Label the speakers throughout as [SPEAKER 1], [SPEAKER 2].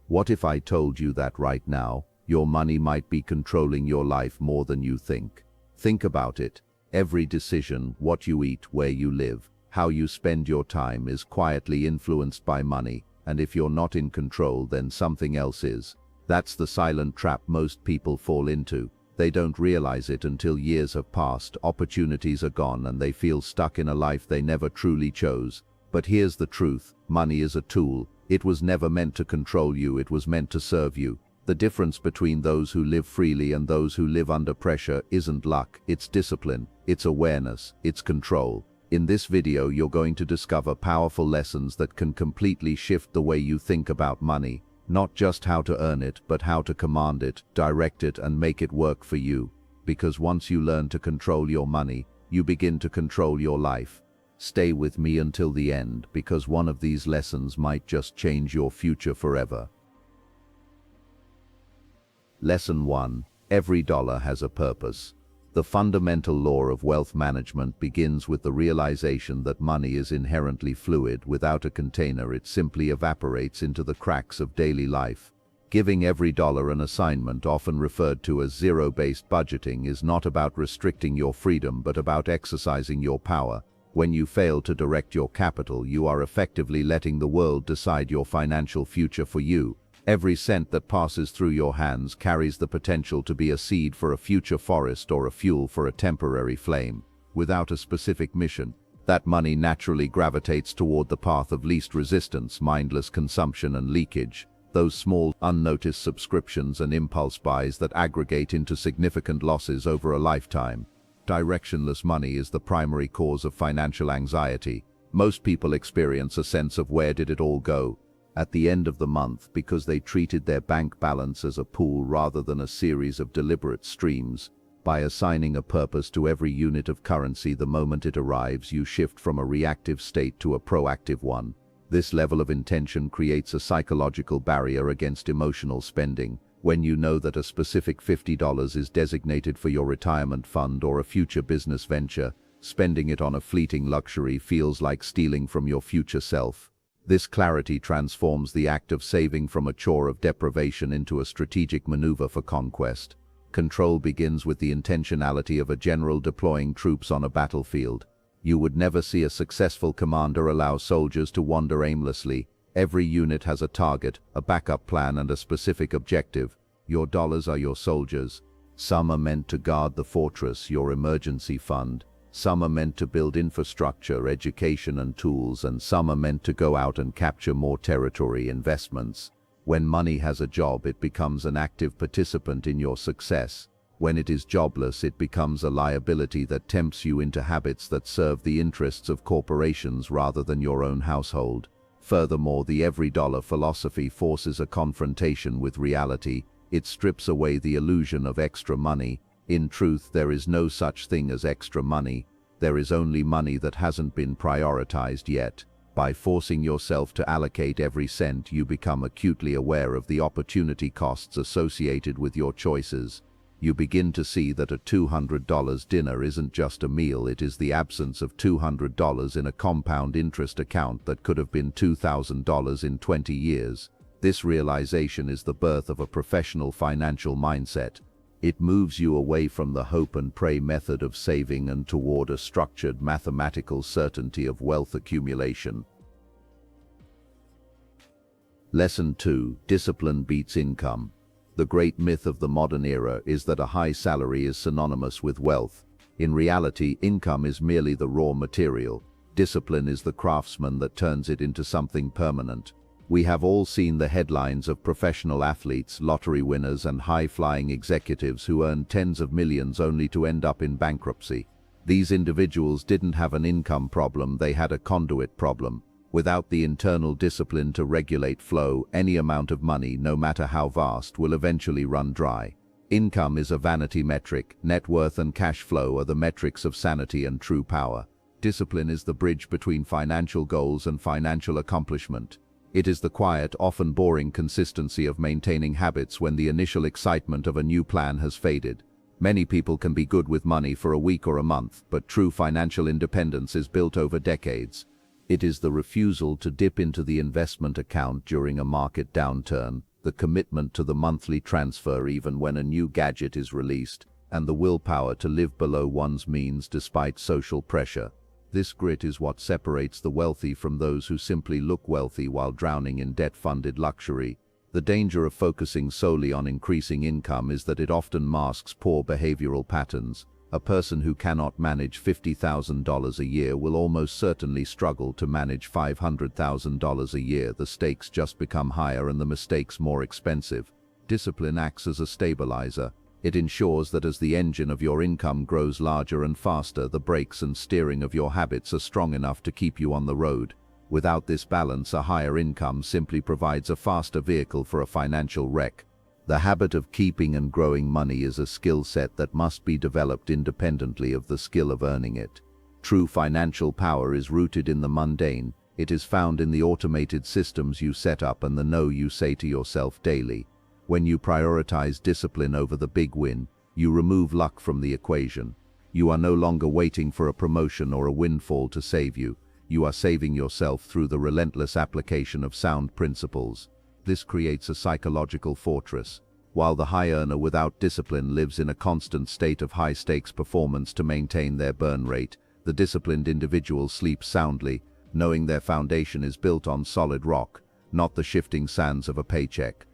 [SPEAKER 1] What if I told you that right now, your money might be controlling your life more than you think? Think about it. Every decision, what you eat, where you live, how you spend your time is quietly influenced by money, and if you're not in control, then something else is. That's the silent trap most people fall into. They don't realize it until years have passed, opportunities are gone, and they feel stuck in a life they never truly chose. But here's the truth: money is a tool. It was never meant to control you, it was meant to serve you. The difference between those who live freely and those who live under pressure isn't luck, it's discipline, it's awareness, it's control. In this video, you're going to discover powerful lessons that can completely shift the way you think about money. Not just how to earn it, but how to command it, direct it, and make it work for you. Because once you learn to control your money, you begin to control your life. Stay with me until the end, because one of these lessons might just change your future forever. Lesson 1. Every dollar has a purpose. The fundamental law of wealth management begins with the realization that money is inherently fluid. Without a container, it simply evaporates into the cracks of daily life. Giving every dollar an assignment, often referred to as zero-based budgeting, is not about restricting your freedom but about exercising your power. When you fail to direct your capital, you are effectively letting the world decide your financial future for you. Every cent that passes through your hands carries the potential to be a seed for a future forest or a fuel for a temporary flame. Without a specific mission, that money naturally gravitates toward the path of least resistance: mindless consumption and leakage. Those small, unnoticed subscriptions and impulse buys that aggregate into significant losses over a lifetime. Directionless money is the primary cause of financial anxiety. Most people experience a sense of where did it all go at the end of the month, because they treated their bank balance as a pool rather than a series of deliberate streams. By assigning a purpose to every unit of currency the moment it arrives, you shift from a reactive state to a proactive one. This level of intention creates a psychological barrier against emotional spending. When you know that a specific $50 is designated for your retirement fund or a future business venture, spending it on a fleeting luxury feels like stealing from your future self. This clarity transforms the act of saving from a chore of deprivation into a strategic maneuver for conquest. Control begins with the intentionality of a general deploying troops on a battlefield. You would never see a successful commander allow soldiers to wander aimlessly. Every unit has a target, a backup plan, and a specific objective. Your dollars are your soldiers. Some are meant to guard the fortress, your emergency fund. Some are meant to build infrastructure, education, and tools, and some are meant to go out and capture more territory, investments. When money has a job, it becomes an active participant in your success. When it is jobless, it becomes a liability that tempts you into habits that serve the interests of corporations rather than your own household. Furthermore, the every dollar philosophy forces a confrontation with reality. It strips away the illusion of extra money. In truth, there is no such thing as extra money. There is only money that hasn't been prioritized yet. By forcing yourself to allocate every cent, you become acutely aware of the opportunity costs associated with your choices. You begin to see that a $200 dinner isn't just a meal, it is the absence of $200 in a compound interest account that could have been $2,000 in 20 years. This realization is the birth of a professional financial mindset. It moves you away from the hope and pray method of saving and toward a structured mathematical certainty of wealth accumulation. Lesson 2. Discipline beats income. The great myth of the modern era is that a high salary is synonymous with wealth. In reality, income is merely the raw material. Discipline is the craftsman that turns it into something permanent. We have all seen the headlines of professional athletes, lottery winners, and high-flying executives who earn tens of millions only to end up in bankruptcy. These individuals didn't have an income problem, they had a conduit problem. Without the internal discipline to regulate flow, any amount of money, no matter how vast, will eventually run dry. Income is a vanity metric. Net worth and cash flow are the metrics of sanity and true power. Discipline is the bridge between financial goals and financial accomplishment. It is the quiet, often boring consistency of maintaining habits when the initial excitement of a new plan has faded. Many people can be good with money for a week or a month, but true financial independence is built over decades. It is the refusal to dip into the investment account during a market downturn, the the commitment to the monthly transfer even when a new gadget is released, and the willpower to live below one's means despite social pressure. This grit is what separates the wealthy from those who simply look wealthy while drowning in debt-funded luxury. The danger of focusing solely on increasing income is that it often masks poor behavioral patterns. A person who cannot manage $50,000 a year will almost certainly struggle to manage $500,000 a year. The stakes just become higher and the mistakes more expensive. Discipline acts as a stabilizer. It ensures that as the engine of your income grows larger and faster, the brakes and steering of your habits are strong enough to keep you on the road. Without this balance, a higher income simply provides a faster vehicle for a financial wreck. The habit of keeping and growing money is a skill set that must be developed independently of the skill of earning it. True financial power is rooted in the mundane. It is found in the automated systems you set up and the no you say to yourself daily. When you prioritize discipline over the big win, you remove luck from the equation. You are no longer waiting for a promotion or a windfall to save you. You are saving yourself through the relentless application of sound principles. This creates a psychological fortress. While the high earner without discipline lives in a constant state of high-stakes performance to maintain their burn rate, the disciplined individual sleeps soundly, knowing their foundation is built on solid rock, not the shifting sands of a paycheck.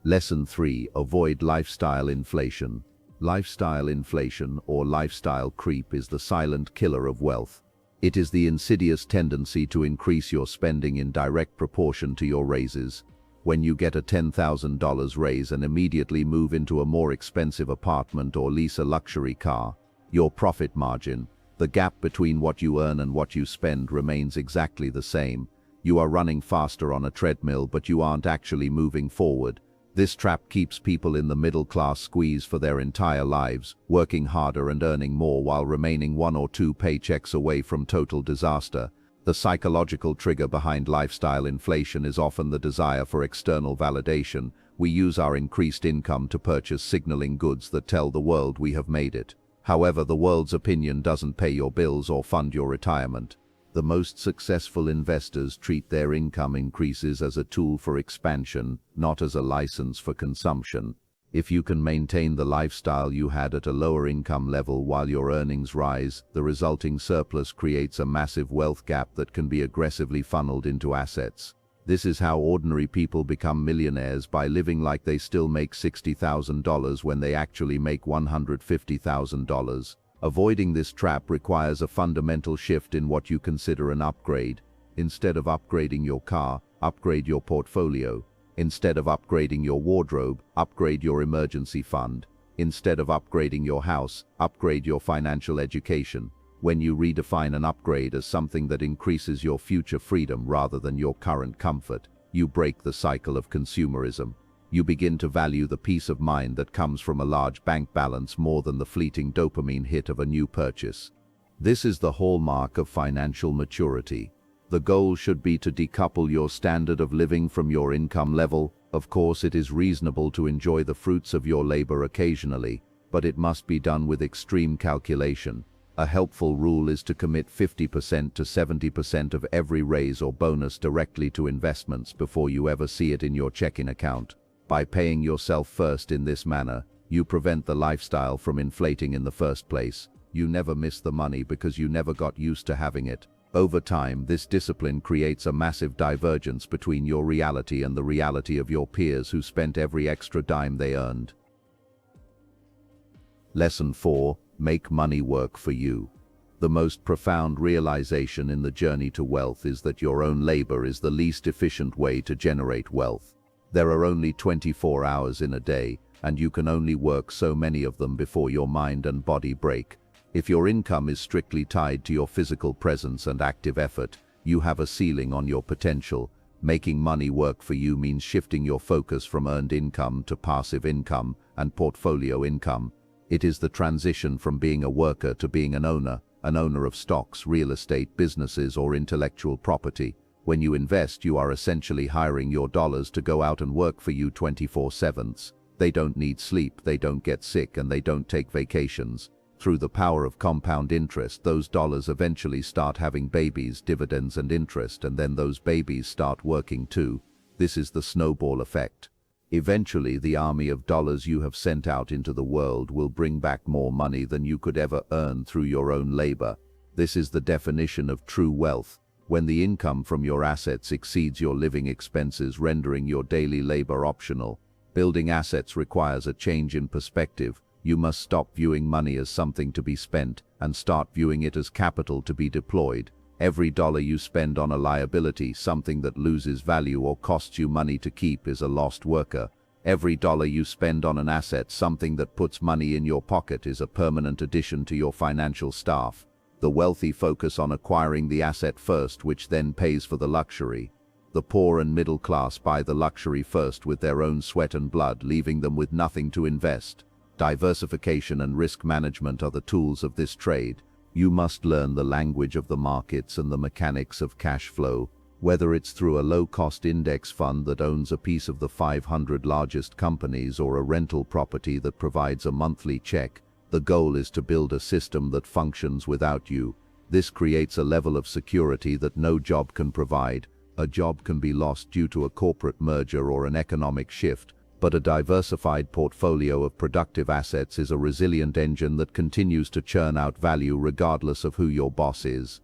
[SPEAKER 1] Lesson 3. Avoid lifestyle inflation. Lifestyle inflation, or lifestyle creep, is the silent killer of wealth. It is the insidious tendency to increase your spending in direct proportion to your raises. When you get a $10,000 raise and immediately move into a more expensive apartment or lease a luxury car, your profit margin, the gap between what you earn and what you spend, remains exactly the same. You are running faster on a treadmill, but you aren't actually moving forward. This trap keeps people in the middle-class squeeze for their entire lives, working harder and earning more while remaining one or two paychecks away from total disaster. The psychological trigger behind lifestyle inflation is often the desire for external validation. We use our increased income to purchase signaling goods that tell the world we have made it. However, the world's opinion doesn't pay your bills or fund your retirement. The most successful investors treat their income increases as a tool for expansion, not as a license for consumption. If you can maintain the lifestyle you had at a lower income level while your earnings rise, the resulting surplus creates a massive wealth gap that can be aggressively funneled into assets. This is how ordinary people become millionaires, by living like they still make $60,000 when they actually make $150,000. Avoiding this trap requires a fundamental shift in what you consider an upgrade. Instead of upgrading your car, upgrade your portfolio. Instead of upgrading your wardrobe, upgrade your emergency fund. Instead of upgrading your house, upgrade your financial education. When you redefine an upgrade as something that increases your future freedom rather than your current comfort, you break the cycle of consumerism. You begin to value the peace of mind that comes from a large bank balance more than the fleeting dopamine hit of a new purchase. This is the hallmark of financial maturity. The goal should be to decouple your standard of living from your income level. Of course, it is reasonable to enjoy the fruits of your labor occasionally, but it must be done with extreme calculation. A helpful rule is to commit 50% to 70% of every raise or bonus directly to investments before you ever see it in your checking account. By paying yourself first in this manner, you prevent the lifestyle from inflating in the first place. You never miss the money because you never got used to having it. Over time, this discipline creates a massive divergence between your reality and the reality of your peers who spent every extra dime they earned. Lesson 4. Make money work for you. The most profound realization in the journey to wealth is that your own labor is the least efficient way to generate wealth. There are only 24 hours in a day, and you can only work so many of them before your mind and body break. If your income is strictly tied to your physical presence and active effort, you have a ceiling on your potential. Making money work for you means shifting your focus from earned income to passive income and portfolio income. It is the transition from being a worker to being an owner of stocks, real estate, businesses, or intellectual property. When you invest, you are essentially hiring your dollars to go out and work for you 24/7. They don't need sleep, they don't get sick, and they don't take vacations. Through the power of compound interest, those dollars eventually start having babies, dividends and interest, and then those babies start working too. This is the snowball effect. Eventually, the army of dollars you have sent out into the world will bring back more money than you could ever earn through your own labor. This is the definition of true wealth, when the income from your assets exceeds your living expenses, rendering your daily labor optional. Building assets requires a change in perspective. You must stop viewing money as something to be spent and start viewing it as capital to be deployed. Every dollar you spend on a liability, something that loses value or costs you money to keep, is a lost worker. Every dollar you spend on an asset, something that puts money in your pocket, is a permanent addition to your financial staff. The wealthy focus on acquiring the asset first, which then pays for the luxury. The poor and middle class buy the luxury first with their own sweat and blood, leaving them with nothing to invest. Diversification and risk management are the tools of this trade. You must learn the language of the markets and the mechanics of cash flow, whether it's through a low-cost index fund that owns a piece of the 500 largest companies or a rental property that provides a monthly check. The goal is to build a system that functions without you. This creates a level of security that no job can provide. A job can be lost due to a corporate merger or an economic shift, but a diversified portfolio of productive assets is a resilient engine that continues to churn out value regardless of who your boss is.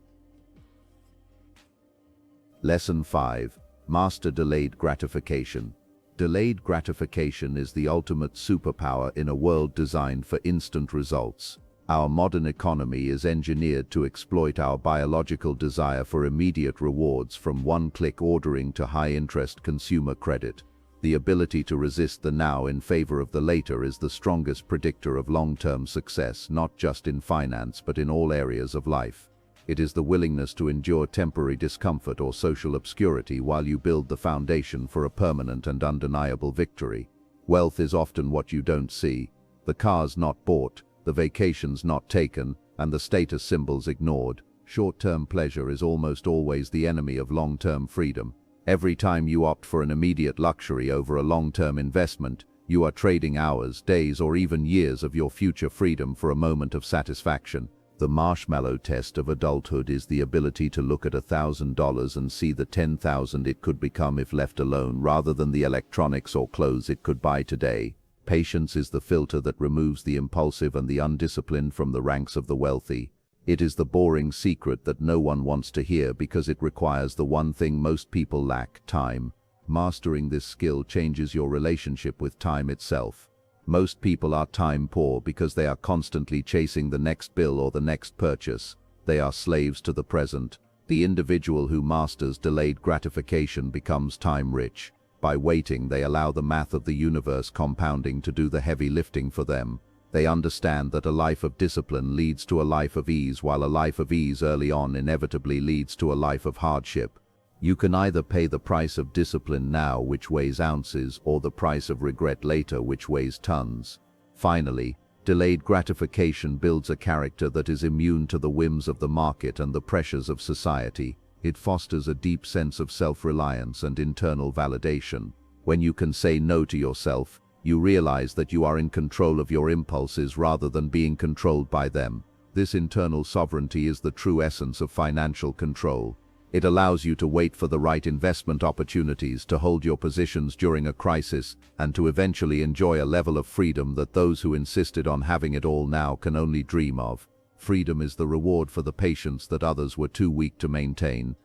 [SPEAKER 1] Lesson 5. Master delayed gratification. Delayed gratification is the ultimate superpower in a world designed for instant results. Our modern economy is engineered to exploit our biological desire for immediate rewards, from one-click ordering to high-interest consumer credit. The ability to resist the now in favor of the later is the strongest predictor of long-term success, not just in finance but in all areas of life. It is the willingness to endure temporary discomfort or social obscurity while you build the foundation for a permanent and undeniable victory. Wealth is often what you don't see. The cars not bought, the vacations not taken, and the status symbols ignored. Short-term pleasure is almost always the enemy of long-term freedom. Every time you opt for an immediate luxury over a long-term investment, you are trading hours, days, or even years of your future freedom for a moment of satisfaction. The marshmallow test of adulthood is the ability to look at $1,000 and see the 10,000 it could become if left alone, rather than the electronics or clothes it could buy today. Patience is the filter that removes the impulsive and the undisciplined from the ranks of the wealthy. It is the boring secret that no one wants to hear because it requires the one thing most people lack: time. Mastering this skill changes your relationship with time itself. Most people are time poor because they are constantly chasing the next bill or the next purchase. They are slaves to the present. The individual who masters delayed gratification becomes time rich. By waiting, they allow the math of the universe compounding to do the heavy lifting for them. They understand that a life of discipline leads to a life of ease, while a life of ease early on inevitably leads to a life of hardship. You can either pay the price of discipline now, which weighs ounces, or the price of regret later, which weighs tons. Finally, delayed gratification builds a character that is immune to the whims of the market and the pressures of society. It fosters a deep sense of self-reliance and internal validation. When you can say no to yourself, you realize that you are in control of your impulses rather than being controlled by them. This internal sovereignty is the true essence of financial control. It allows you to wait for the right investment opportunities, to hold your positions during a crisis, and to eventually enjoy a level of freedom that those who insisted on having it all now can only dream of. Freedom is the reward for the patience that others were too weak to maintain.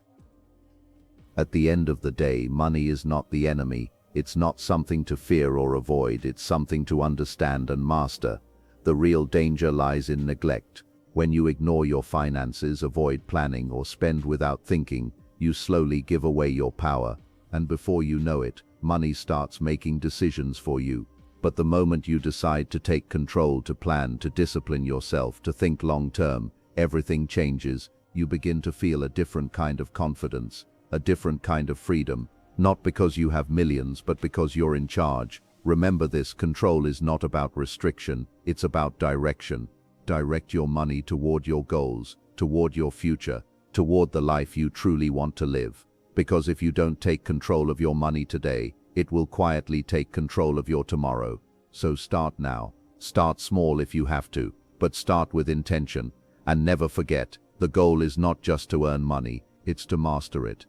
[SPEAKER 1] At the end of the day, money is not the enemy. It's not something to fear or avoid. It's something to understand and master. The real danger lies in neglect. When you ignore your finances, avoid planning, or spend without thinking, you slowly give away your power. And before you know it, money starts making decisions for you. But the moment you decide to take control, to plan, to discipline yourself, to think long-term, everything changes. You begin to feel a different kind of confidence, a different kind of freedom. Not because you have millions, but because you're in charge. Remember this: control is not about restriction, it's about direction. Direct your money toward your goals, toward your future, toward the life you truly want to live. Because if you don't take control of your money today, it will quietly take control of your tomorrow. So start now. Start small if you have to, but start with intention. And never forget, the goal is not just to earn money, it's to master it.